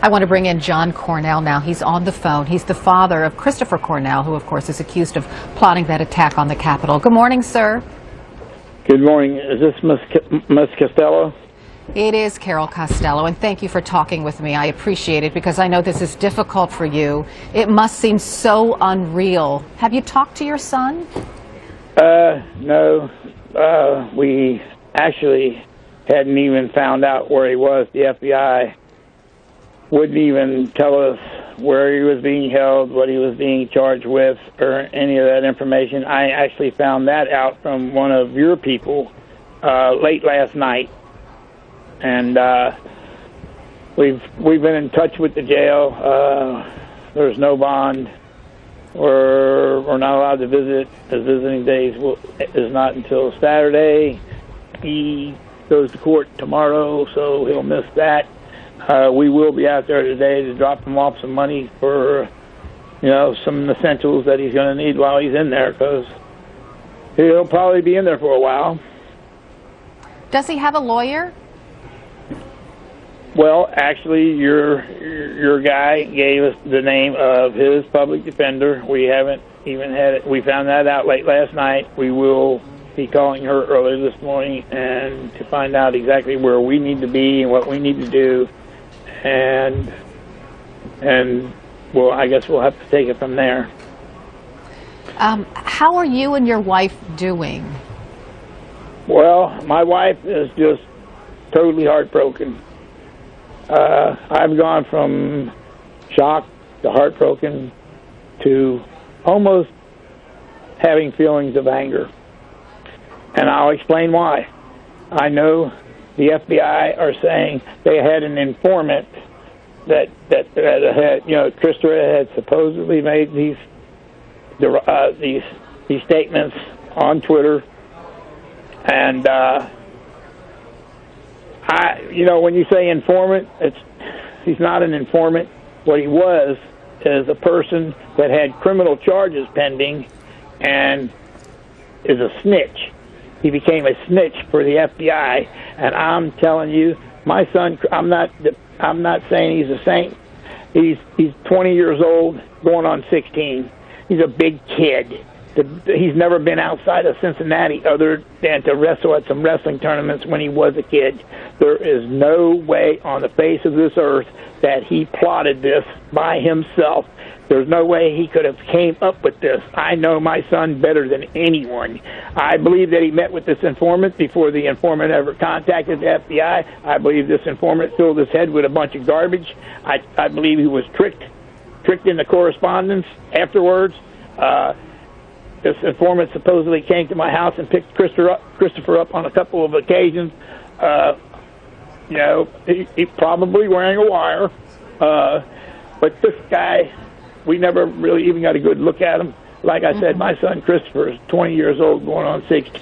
I want to bring in John Cornell now. He's on the phone. He's the father of Christopher Cornell, who, of course, is accused of plotting that attack on the Capitol. Good morning, sir. Good morning. Is this Miss Costello? It is Carol Costello, and thank you for talking with me. I appreciate it because I know this is difficult for you. It must seem so unreal. Have you talked to your son? No. We actually hadn't even found out where he was. The FBI wouldn't even tell us where he was being held, what he was being charged with, or any of that information. I actually found that out from one of your people late last night. And we've been in touch with the jail. There's no bond. We're not allowed to visit. His visiting days is not until Saturday. He goes to court tomorrow, so he'll miss that. We will be out there today to drop him off some money for, some essentials that he's going to need while he's in there, because he'll probably be in there for a while. Does he have a lawyer? Well, actually, your guy gave us the name of his public defender. We haven't even had it. We found that out late last night. We will be calling her early this morning and to find out exactly where we need to be and what we need to do. And well, I guess we'll have to take it from there. How are you and your wife doing? Well, my wife is just totally heartbroken. I've gone from shocked to heartbroken to almost having feelings of anger. And I'll explain why. I know the FBI are saying they had an informant that had, Christopher had supposedly made these statements on Twitter. And when you say informant, he's not an informant. What he was is a person that had criminal charges pending and is a snitch. He became a snitch for the FBI, and I'm telling you, my son, I'm not saying he's a saint. He's 20 years old, going on 16. He's a big kid. He's never been outside of Cincinnati other than to wrestle at some wrestling tournaments when he was a kid. There is no way on the face of this earth that he plotted this by himself. There's no way he could have came up with this. I know my son better than anyone. I believe that he met with this informant before the informant ever contacted the FBI. I believe this informant filled his head with a bunch of garbage. I believe he was tricked into correspondence afterwards. This informant supposedly came to my house and picked Christopher up on a couple of occasions. He's probably wearing a wire. But this guy, we never really even got a good look at him. Like I said, my son Christopher is 20 years old, going on 16.